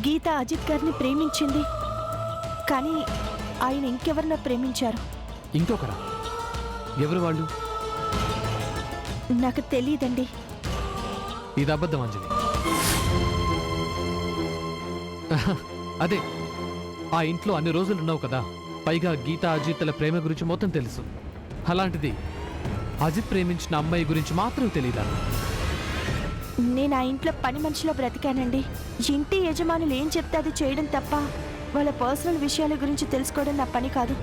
గీత అజిత్ గారిని ప్రేమించింది, కానీ ఆయన ఇంకెవరినో ప్రేమించారు. ఇంకొకరా? ఎవరు వాళ్ళు? నాకు తెలియదండి. ఇది అబద్ధం అంజలి. అదే, ఆ ఇంట్లో అన్ని రోజులు ఉన్నావు కదా, పైగా గీత అజిత్ల ప్రేమ గురించి మొత్తం తెలుసు. అలాంటిది అజిత్ ప్రేమించిన అమ్మాయి గురించి మాత్రం తెలీదా? నేను ఆ ఇంట్లో పని మనిషిలో బ్రతికానండి. ఇంటి యజమానులు ఏం చెప్తే అది చేయడం తప్ప వాళ్ళ పర్సనల్ విషయాల గురించి తెలుసుకోవడం నా పని కాదు.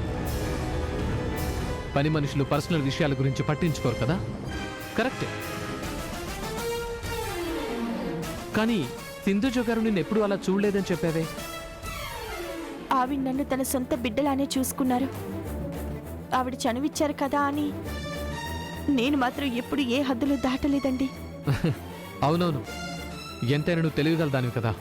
పని మనుషులు పర్సనల్ విషయాల గురించి పట్టించుకోరు కదా, కరెక్టే. కానీ సింధుజ గారు నిన్ను ఎప్పుడు అలా చూడలేదని చెప్పావే? ఆవిడ నన్ను తన సొంత బిడ్డలానే చూసుకున్నారు. ఆవిడ చనువిచ్చారు కదా అని నేను మాత్రం ఎప్పుడు ఏ హద్దులు దాటలేదండి. అవునవును, ఎంతైనా నువ్వు తెలియగలదానివి కదా.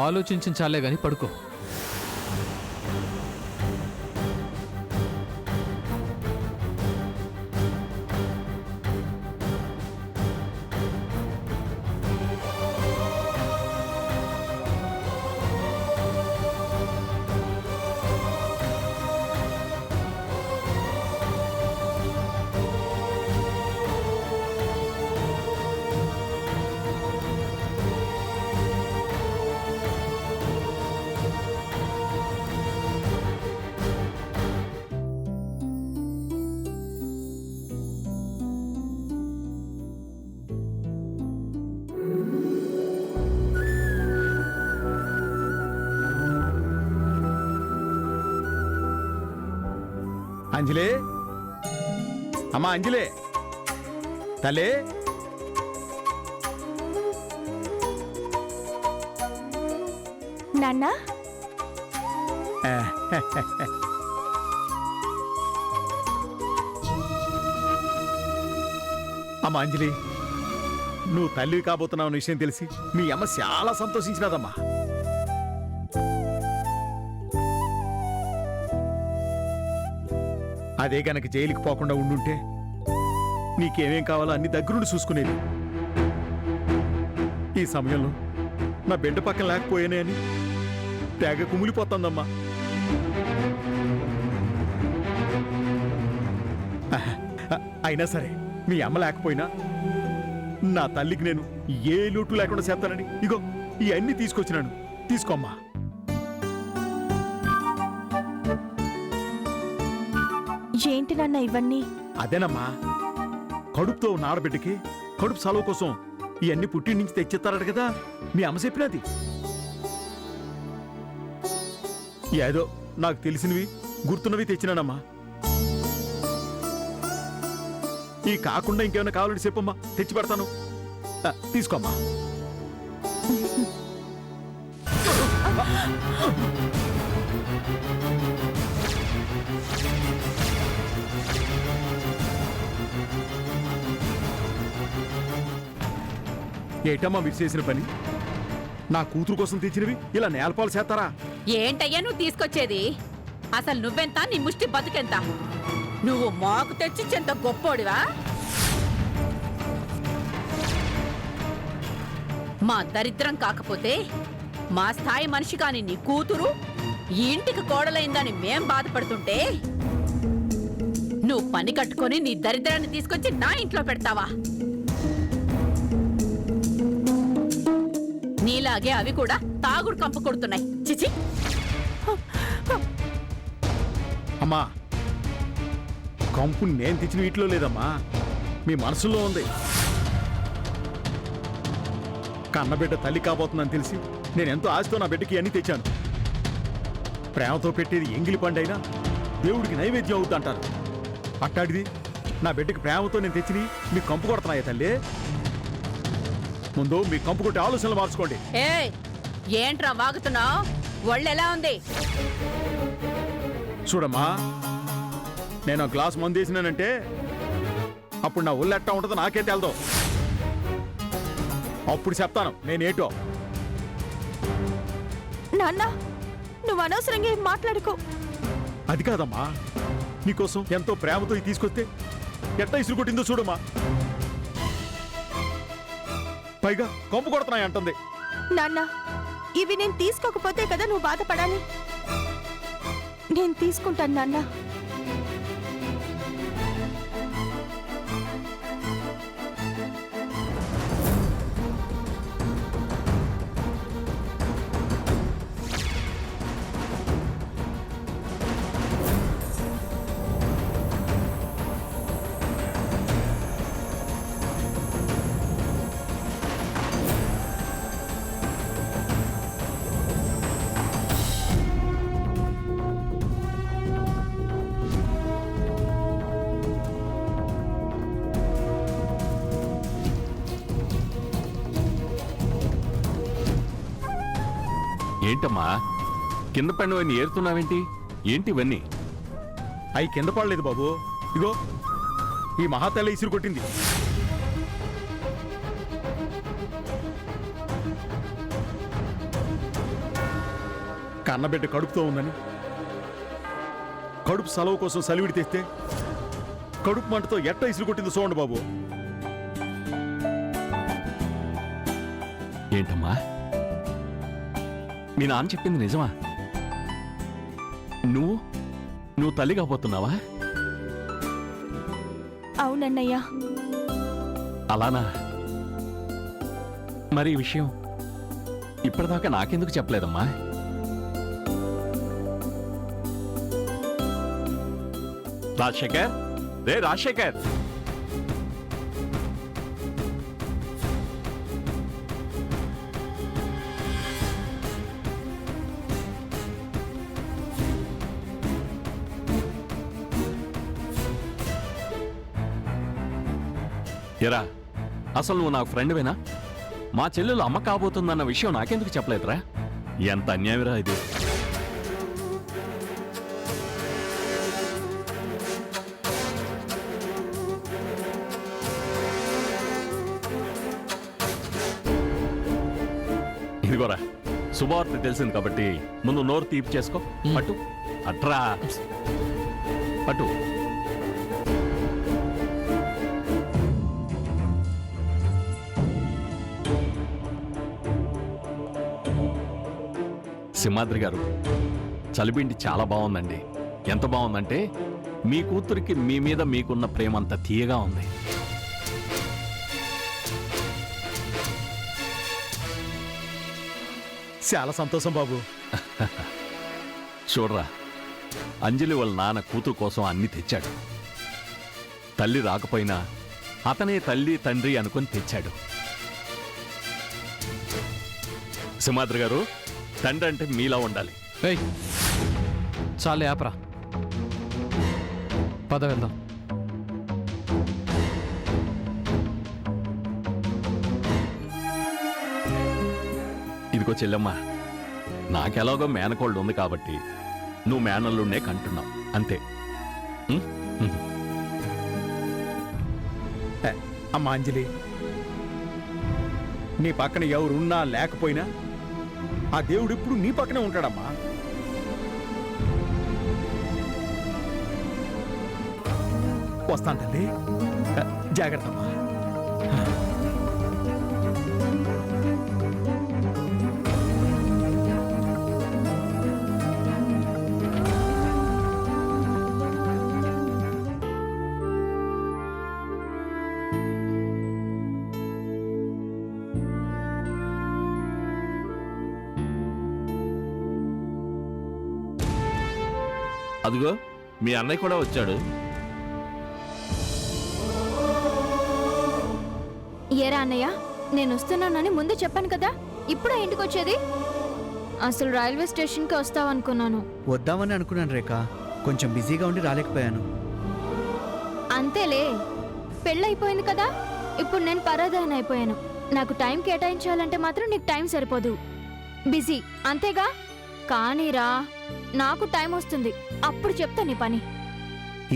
ఆలోచించాలే గాని పడుకో. అంజలి, అమ్మా అంజలి తల్లి. నాన్నా, అమ్మా అంజలి, నువ్వు తల్లివి కాబోతున్నావు విషయం తెలిసి మీ అమ్మ చాలా సంతోషించినదమ్మా. అదే గనక జైలుకి పోకుండా ఉండుంటే నీకేమేం కావాలో అన్ని దగ్గరుండి చూసుకునేది. ఈ సమయంలో నా బిడ్డ పక్కన లేకపోయానే అని తెగ కుమిలిపోతుందమ్మా. అయినా సరే మీ అమ్మ లేకపోయినా నా తల్లికి నేను ఏ లోటు లేకుండా చేస్తానని ఇగో ఇవన్నీ తీసుకొచ్చినాను, తీసుకోమ్మా. ఏంటి నాన్న ఇవన్నీ? అదేనమ్మా, కడుపుతో ఉన్న ఆడబిడ్డకి కడుపు సెలవు కోసం ఇవన్నీ పుట్టి నుంచి తెచ్చిస్తారట కదా మీ అమ్మ చెప్పినది. ఏదో నాకు తెలిసినవి గుర్తున్నవి తెచ్చినానమ్మా. ఈ కాకుండా ఇంకేమైనా కావాలంటే చెప్పమ్మా, తెచ్చి పెడతాను. తీసుకోమ్మా. ఏటమ్మా మీరు చేసిన పని? నా కూతురు కోసం తెచ్చినవి ఇలా నేలపాలు చేస్తారా? ఏంటయ్యా నువ్వు తీసుకొచ్చేది? అసలు నువ్వెంత, నీ ముష్టి బతుకెంత? నువ్వు మాకు తెచ్చిచ్చేంత గొప్పోడివా? మా దరిద్రం కాకపోతే మా స్థాయి మనిషి కాని నీ కూతురు ఈ ఇంటికి కోడలైందని మేం బాధపడుతుంటే నువ్వు పని కట్టుకొని నీ దరిద్రాన్ని తీసుకొచ్చి నా ఇంట్లో పెడతావా? నీలాగే అవి కూడా తాగుడు కంపు కొడుతున్నాయి. చిచి. అమ్మా, కంపు నేను తెచ్చిన వీటిలో లేదమ్మా, మీ మనసులో ఉంది. కన్నబిడ్డ తల్లి కాబోతుందని తెలిసి నేనెంతో ఆశతో నా బిడ్డకి అన్నీ తెచ్చాను. ప్రేమతో పెట్టేది ఎంగిలి పండైనా దేవుడికి నైవేద్యం అవుద్దంటారు. అట్టాడిది నా బిడ్డకి ప్రేమతో నేను తెచ్చినవి మీకు కంపు కొడుతున్నాయా తల్లి? ముందు మీ కంపు కొట్టే ఆలోచనలు మార్చుకోండి. ఏయ్ ఏంట్రా వాగుతున్నావు? ఒళ్ళెలా ఉంది? చూడమ్మా, నేను ఆ గ్లాస్ మందు వేసినానంటే అప్పుడు నా ఒళ్ళు ఎట్టా ఉంటుందో నాకే తెలదు. అప్పుడు చెప్తాను నేనేటో. నాన్న నువ్వు అనవసరంగా ఏం మాట్లాడుకో. అది కాదమ్మా, నీకోసం ఎంతో ప్రేమతో ఇది తీసుకొస్తే ఎట్టా ఇసురు కొట్టిందో చూడమ్మా. పైగా కంపు కొడుతున్నాయి అంటుంది. నాన్న ఇవి నేను తీసుకోకపోతే కదా నువ్వు బాధపడాలి. నేను తీసుకుంటాను నాన్న. ఏంటమ్మా కింద పడినవన్నీ ఏరుతున్నావేంటి? ఏంటి ఇవన్నీ? అవి కింద పడలేదు బాబు, ఇగో ఈ మహాతల్లి ఇసురు కొట్టింది. కన్నబిడ్డ కడుపుతో ఉందని కడుపు సెలవు కోసం సలివిడి తెస్తే కడుపు మంటతో ఎట్ట ఇసురు కొట్టిందో చూడండి బాబు. ఏంటమ్మా మీ నాన్న చెప్పింది నిజమా? నువ్వు తల్లి కాబోతున్నావా? అవునన్నయ్యా. అలానా? మరి ఈ విషయం ఇప్పటిదాకా నాకెందుకు చెప్పలేదమ్మా? రాజశేఖర్, రే రాజశేఖర్, ఎరా అసలు నువ్వు నాకు ఫ్రెండ్వేనా? మా చెల్లెలు అమ్మ కాబోతుందన్న విషయం నాకెందుకు చెప్పలేదురా? ఎంత అన్యాయరా ఇది. ఇదిగోరా శుభవార్త తెలిసింది కాబట్టి ముందు నోరు తీపి చేసుకో. పట్టు అట్రా పట్టు. సింహాద్రి గారు, చలిబిండి చాలా బాగుందండి. ఎంత బాగుందంటే మీ కూతురికి మీ మీద మీకున్న ప్రేమ అంత తీయగా ఉంది. చాలా సంతోషం బాబు. చూడరా, అంజలి వాళ్ళ నాన్న కూతురు కోసం అన్ని తెచ్చాడు. తల్లి రాకపోయినా అతనే తల్లి తండ్రి అనుకొని తెచ్చాడు. సింహాద్రి గారు, తండ్రి అంటే మీలా ఉండాలి. ఏయ్ చాలే ఆపరా, పద వెళ్దాం. ఇదిగో చెల్లెమ్మ, నాకెలాగో మేనకోళ్ళు ఉంది కాబట్టి నువ్వు మేనల్లుండే కంటున్నావు అంతే. ఉం? అమ్మా అంజలి, నీ పక్కన ఎవరున్నా లేకపోయినా ఆ దేవుడు ఇప్పుడు నీ పక్కనే ఉంటాడమ్మా. వస్తాను తల్లి, జాగ్రత్త అమ్మా. అదిగో మీ అన్నయ్య కూడా వచ్చాడు. ఏరా అన్నయ్య, నేను వస్తున్నానని ముందు చెప్పాను కదా, ఇప్పుడే ఇంటికి వచ్చేది? అసలు రైల్వే స్టేషన్కి వస్తావనుకున్నాను. వద్దామని అనుకున్నాను రేఖ, కొంచెం బిజీగా ఉండి రాలేకపోయాను. అంతేలే, పెళ్ళైపోయింది కదా, ఇప్పుడు నేను పరాదాయన అయిపోయాను. నాకు టైం కేటాయించాలంటే మాత్రం నీకు టైం సరిపోదు. బిజీ అంతేగా. కానీరా, నాకు టైం వస్తుంది, అప్పుడు చెప్తా నీ పని.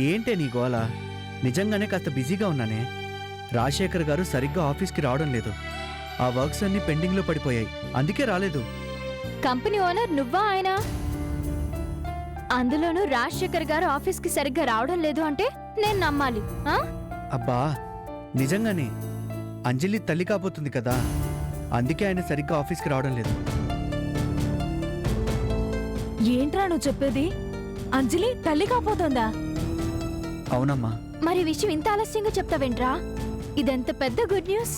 ఏంటే నీ గోల? నిజంగానే కాస్త బిజీగా ఉన్నానే. రాజశేఖర్ గారు సరిగ్గా ఆఫీస్కి రావడం లేదు. ఆ వర్క్స్ అన్ని పెండింగ్లో పడిపోయాయి, అందుకే రాలేదు. కంపెనీ ఓనర్ నువ్వా ఆయన? అందులోనూ రాజశేఖర్ గారు ఆఫీస్కి సరిగ్గా రావడం లేదు అంటే నేను నమ్మాలి ఆ? అబ్బా నిజంగానే అంజలి తల్లి కాబోతుంది కదా, అందుకే ఆయన సరిగ్గా ఆఫీస్కి రావడం లేదు. ఏంట్రా నువ్వు చెప్పేది? అంజలి తల్లి కాపోతుందా? అవునమ్మా. మరి విషయం ఇంత ఆలస్యంగా చెప్తావేంట్రా? ఇదెంత పెద్ద గుడ్ న్యూస్.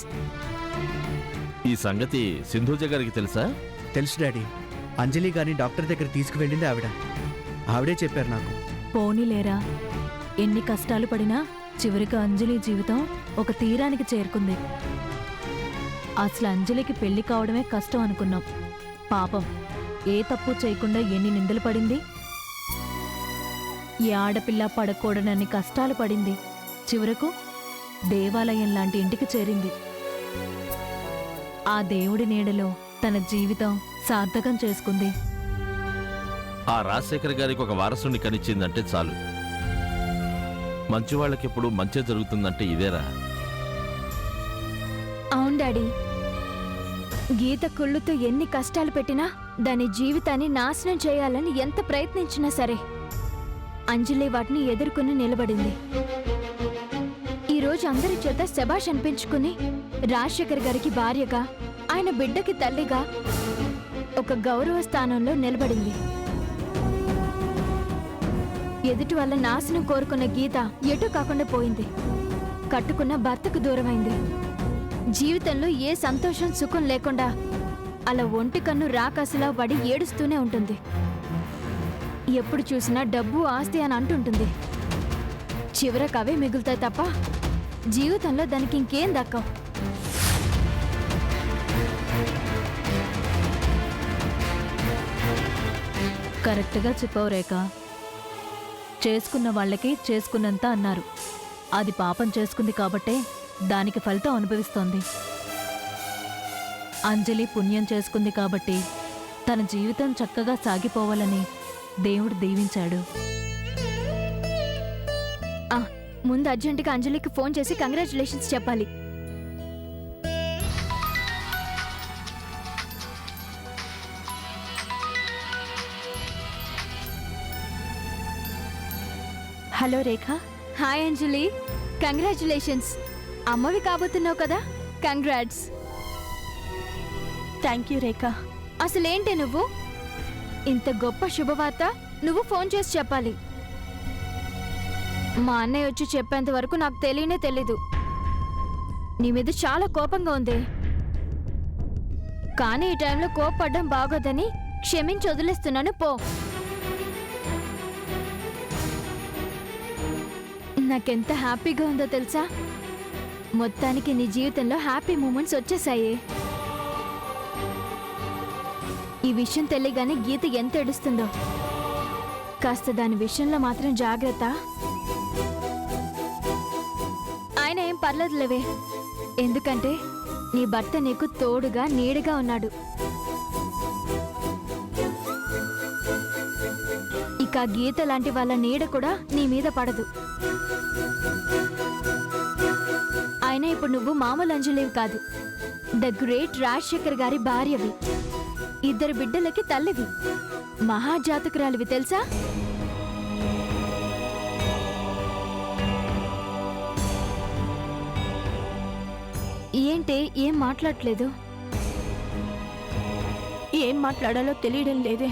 ఈ సంగతి సింధూజ గారికి తెలుసా? తెలుసు డాడీ. అంజలి గారిని డాక్టర్ దగ్గర తీసుకువెళ్ళింది ఆవిడే చెప్పారు నాకు. పోనీలేరా, ఎన్ని కష్టాలు పడినా చివరికి అంజలి జీవితం ఒక తీరానికి చేరుకుంది. అసలు అంజలికి పెళ్లి కావడమే కష్టం అనుకున్నాం. పాపం ఏ తప్పు చేయకుండా ఎన్ని నిందలు పడింది. ఏ ఆడపిల్ల పడకూడనన్ని కష్టాలు పడింది. చివరకు దేవాలయం లాంటి ఇంటికి చేరింది. ఆ దేవుడి నీడలో తన జీవితం సార్థకం చేసుకుంది. ఆ రాజశేఖర్ గారికి ఒక వారసుని కనిచ్చిందంటే చాలు. మంచి వాళ్ళకెప్పుడు మంచి జరుగుతుందంటే ఇదేరా. అవును డాడీ. గీత కుళ్ళుతో ఎన్ని కష్టాలు పెట్టినా దాని జీవితాన్ని నాశనం చేయాలని ఎంత ప్రయత్నించినా సరే అంజలి వాటిని ఎదుర్కొని నిలబడింది. ఈరోజు అందరి చేత శభాష్ అనిపించుకుని రాజశేఖర్ గారికి భార్యగా, ఆయన బిడ్డకి తల్లిగా ఒక గౌరవ స్థానంలో నిలబడింది. ఎదుటి వల్ల నాశనం కోరుకున్న గీత ఎటు కాకుండా పోయింది. కట్టుకున్న భర్తకు దూరమైంది. జీవితంలో ఏ సంతోషం సుఖం లేకుండా అలా ఒంటి కన్ను రాకాసిలా పడి ఏడుస్తూనే ఉంటుంది. ఎప్పుడు చూసినా డబ్బు ఆస్తి అని అంటుంటుంది. చివరకు అవే మిగులుతాయి తప్ప జీవితంలో దానికి ఇంకేం దక్కవు. కరెక్ట్గా చెప్పావు రేఖ. చేసుకున్న వాళ్ళకి చేసుకున్నంత అన్నారు. అది పాపం చేసుకుంది కాబట్టే దానికి ఫలితం అనుభవిస్తోంది. అంజలి పుణ్యం చేసుకుంది కాబట్టి తన జీవితం చక్కగా సాగిపోవాలని దేవుడు దీవించాడు. ముందు అర్జెంటుగా అంజలికి ఫోన్ చేసి కంగ్రాచులేషన్స్ చెప్పాలి. హలో రేఖ. హాయ్ అంజలి, కంగ్రాచులేషన్స్. అమ్మవి కాబోతున్నావు కదా, కంగ్రాట్స్. థ్యాంక్ యూ రేఖ. అసలేంటే నువ్వు ఇంత గొప్ప శుభవార్త నువ్వు ఫోన్ చేసి చెప్పాలి. మా అన్నయ్య వచ్చి చెప్పేంత వరకు నాకు తెలియనే తెలీదు. నీ మీద చాలా కోపంగా ఉంది, కానీ ఈ టైంలో కోపపడ్డం బాగోదని క్షమించి వదిలేస్తున్నాను, పో. నాకెంత హ్యాపీగా ఉందో తెలుసా? మొత్తానికి నీ జీవితంలో హ్యాపీ మూమెంట్స్ వచ్చేసాయి. ఈ విషయం తెలియగానే గీత ఎంత ఏడుస్తుందో. కాస్త దాని విషయంలో మాత్రం జాగ్రత్త. ఆయన ఏం పర్లేదులేవే, ఎందుకంటే నీ భర్త నీకు తోడుగా నీడగా ఉన్నాడు. ఇక గీత లాంటి వాళ్ళ నీడ కూడా నీ మీద పడదు. అయినా ఇప్పుడు నువ్వు మామూలు అంజలివి కాదు, ద గ్రేట్ రాజశేఖర్ గారి భార్యవి, 2 బిడ్డలకి తల్లివి, మహాజాతకురాలివి తెలుసా? ఏంటి ఏం మాట్లాడట్లేదు? ఏం మాట్లాడాలో తెలియడం లేదే.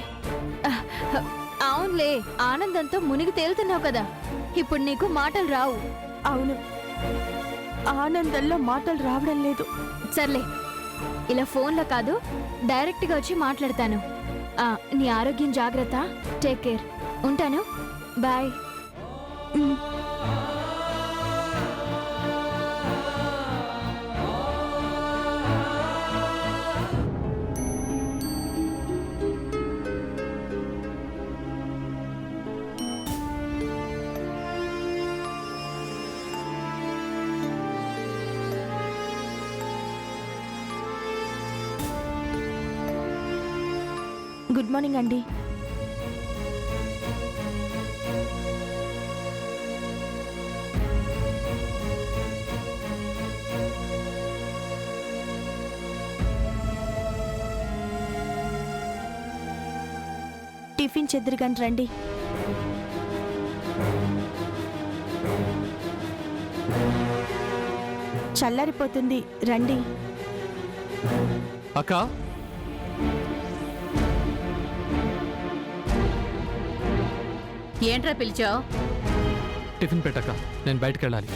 అవునులే, ఆనందంతో మునిగి తేలుతున్నావు కదా, ఇప్పుడు నీకు మాటలు రావు. అవును, ఆనందంలో మాటలు రావడం లేదు. సర్లే, ఇలా ఫోన్లో కాదు డైరెక్ట్గా వచ్చి మాట్లాడతాను. నీ ఆరోగ్యం జాగ్రత్త, టేక్ కేర్, ఉంటాను, బాయ్. గుడ్ మార్నింగ్ అండి. టిఫిన్ చెద్దరుగాని రండి. చల్లారిపోతుంది రండి. అక్క ఏంట్రా పిలిచావు? టిఫిన్ పెట్టక్క, నేను బయటికి వెళ్ళాలి.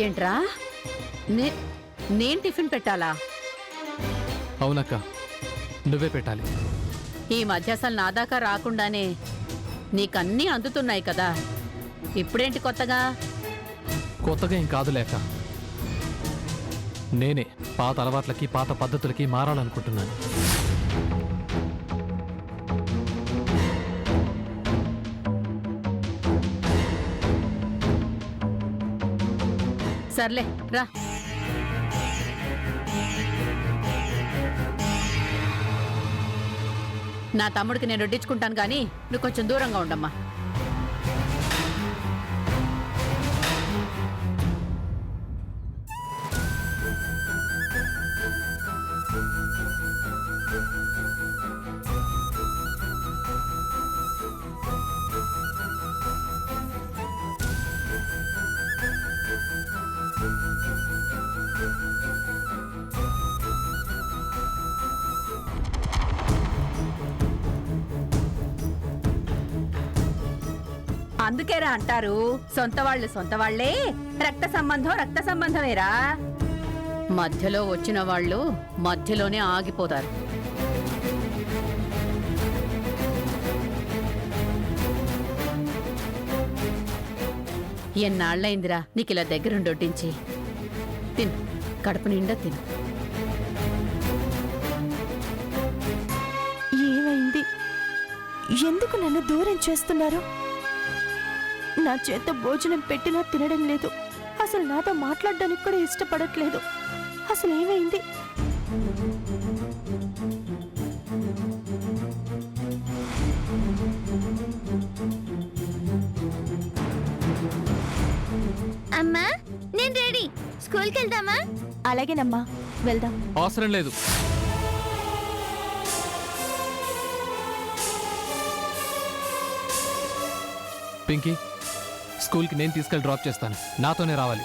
ఏంట్రా నేను టిఫిన్ పెట్టాలా? అవునక్క, నువ్వే పెట్టాలి. ఈ మధ్య అసలు నా దాకా రాకుండానే నీకన్నీ అందుతున్నాయి కదా, ఇప్పుడేంటి కొత్తగా? కొత్తగా ఏం కాదులేక, నేనే పాత అలవాట్లకి పాత పద్ధతులకి మారాలనుకుంటున్నాను. సర్లే రా. నా తమ్ముడికి నేను వడ్డించుకుంటాను కానీ నువ్వు కొంచెం దూరంగా ఉండమ్మా. అందుకేరా అంటారు, సొంత వాళ్ళు సొంత వాళ్లే, రక్త సంబంధం రక్త సంబంధమేరా. మధ్యలో వచ్చిన వాళ్ళు మధ్యలోనే ఆగిపోతారు. ఎన్నాళ్ళైందిరా నీకు ఇలా దగ్గరుండి వడ్డించి. తిను, కడుపు నిండా తిను. ఏమైంది? ఎందుకు నన్ను దూరం చేస్తున్నారు? నా చేత భోజనం పెట్టినా తినడం లేదు. అసలు నాతో మాట్లాడడానికి కూడా ఇష్టపడట్లేదు. అసలు ఏమైంది? అమ్మా, నేను రెడీ. స్కూల్కి వెళ్దామా? అలాగేనమ్మా, వెళ్దాం. అవసరం లేదు. పింకీ, స్కూల్కి నేను తీసుకెళ్ళి డ్రాప్ చేస్తాను. నాతోనే రావాలి.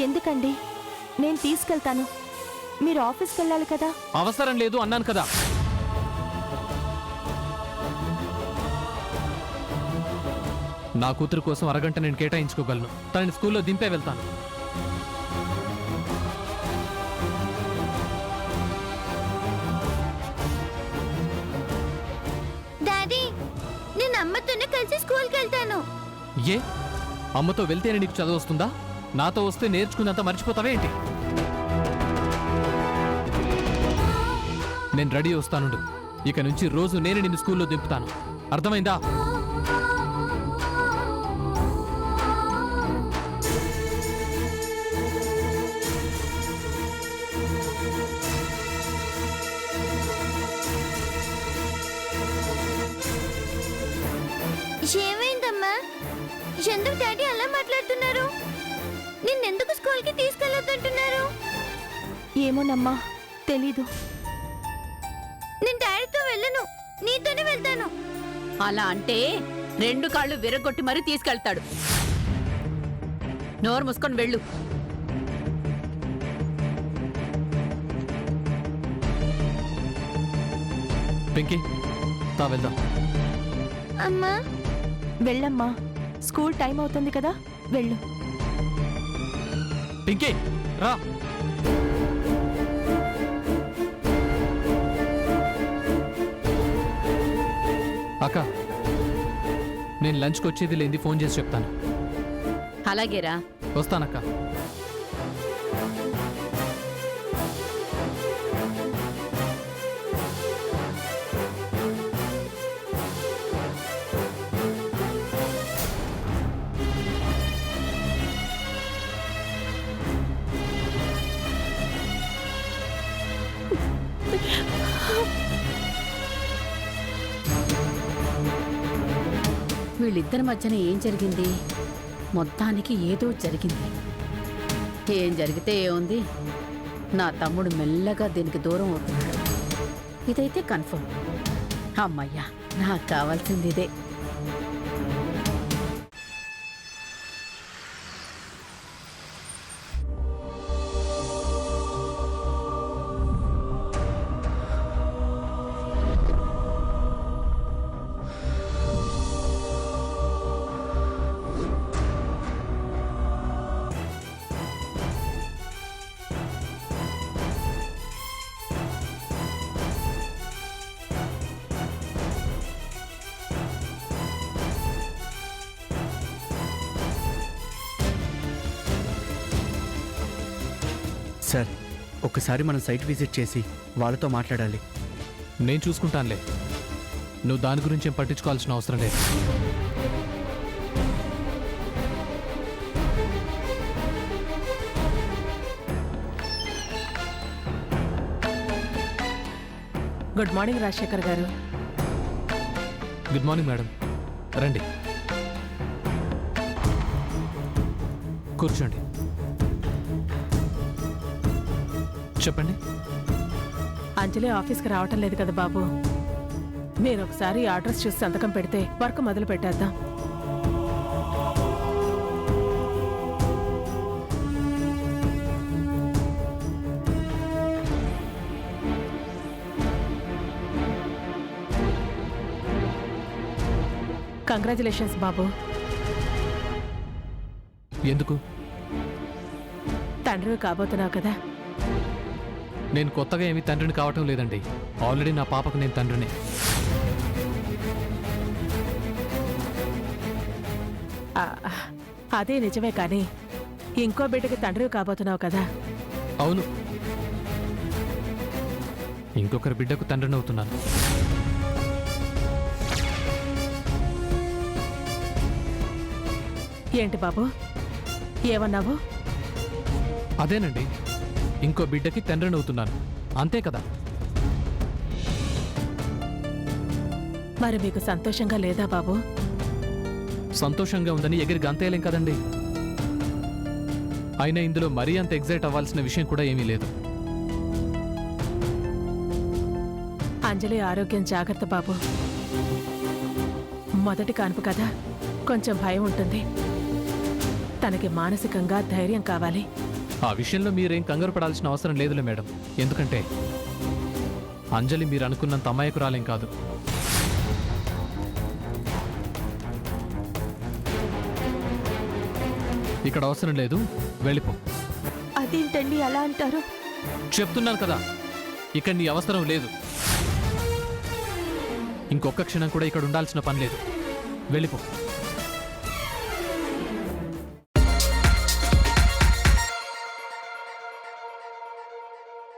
ఎందుకండి? నేను తీసుకెళ్తాను. మీరు ఆఫీస్కి వెళ్ళాలి కదా. అవసరం లేదు అన్నాను కదా. నా కూతురు కోసం అరగంట నేను కేటాయించుకోగలను. తనని స్కూల్లో దింపే వెళ్తాను. డాడీ, నేను అమ్మతోనే కలిసి స్కూల్కి వెళ్తాను. ఏ, అమ్మతో వెళ్తేనే నీకు చదువు వస్తుందా? నాతో వస్తే నేర్చుకున్నంత మర్చిపోతావే ఏంటి? నేను రెడీ వస్తానుండు. ఇక నుంచి రోజు నేనే నిన్ను స్కూల్లో దింపుతాను. అర్థమైందా? ఏమైందమ్మా? ఎందుకు డాడీ అలా మాట్లాడుతున్నారు? నిన్నెందుకు స్కూల్కి తీసుకెళ్ళొద్దంటున్నారు? ఏమోనమ్మా, తెలీదు. నేను డాడీతో వెళ్ళను, నీతోనే వెళ్తాను. అలా అంటే 2 కాళ్ళు విరగొట్టి మరీ తీసుకెళ్తాడు. నోరు మూసుకొని వెళ్ళు. పింకీ, తా వెళ్దాం. అమ్మా, వెళ్ళమ్మా. స్కూల్ టైం అవుతుంది కదా, వెళ్ళు. పింకీ, రా. అక్క, నేను లంచ్కి వచ్చేది లేని ఫోన్ చేసి చెప్తాను. అలాగేరా. వస్తానక్క. వీళ్ళిద్దరి మధ్యన ఏం జరిగింది? మొత్తానికి ఏదో జరిగింది. ఏం జరిగితే ఏముంది, నా తమ్ముడు మెల్లగా దీనికి దూరం అవుతున్నాడు. ఇదైతే కన్ఫర్మ్. అమ్మయ్యా, నాకు కావాల్సింది ఇదే. సార్, ఒకసారి మనం సైట్ విజిట్ చేసి వాళ్ళతో మాట్లాడాలి. నేను చూసుకుంటానులే, నువ్వు దాని గురించి ఏం పట్టించుకోవాల్సిన అవసరం లేదు. గుడ్ మార్నింగ్ రాజశేఖర్ గారు. గుడ్ మార్నింగ్ మేడం, రండి కూర్చోండి. చెప్పండి. అంజలి ఆఫీస్కి రావటం లేదు కదా బాబు. మీరు ఒకసారి అడ్రస్ చూసి సంతకం పెడితే వర్క్ మొదలు పెట్టేద్దాం. కంగ్రాచులేషన్స్ బాబు. ఎందుకు? తండ్రివి కాబోతున్నావు కదా. నేను కొత్తగా ఏమీ తండ్రిని కావటం లేదండి. ఆల్రెడీ నా పాపకు నేను తండ్రిని. ఆ, అదే నిజమే కానీ ఇంకో బిడ్డకి తండ్రివి కాబోతున్నావు కదా. అవును, ఇంకొకరి బిడ్డకు తండ్రిని అవుతున్నాను. ఏంటి బాబు, ఏమన్నావు? అదేనండి, ఇంకో బిడ్డకి తండ్రిని అవుతున్నాను, అంతే కదా. మరి మీకు సంతోషంగా లేదా బాబు? సంతోషంగా ఉందని ఎగిరి గంతేయలేం కదండి. అయినా ఇందులో మరీ అంత ఎగ్జైట్ అవ్వాల్సిన విషయం కూడా ఏమీ లేదు. అంజలి ఆరోగ్యం జాగ్రత్త బాబు. మొదటి కాన్పు కదా, కొంచెం భయం ఉంటుంది. తనకి మానసికంగా ధైర్యం కావాలి. ఆ విషయంలో మీరేం కంగారు పడాల్సిన అవసరం లేదులే మేడం. ఎందుకంటే అంజలి మీరు అనుకున్నంత అమాయకురాలేం కాదు. ఇక్కడ అవసరం లేదు, వెళ్ళిపో. అదేంటండి అలా అంటారు? చెప్తున్నాను కదా, ఇక్కడ నీ అవసరం లేదు. ఇంకొక క్షణం కూడా ఇక్కడ ఉండాల్సిన పని లేదు. వెళ్ళిపో.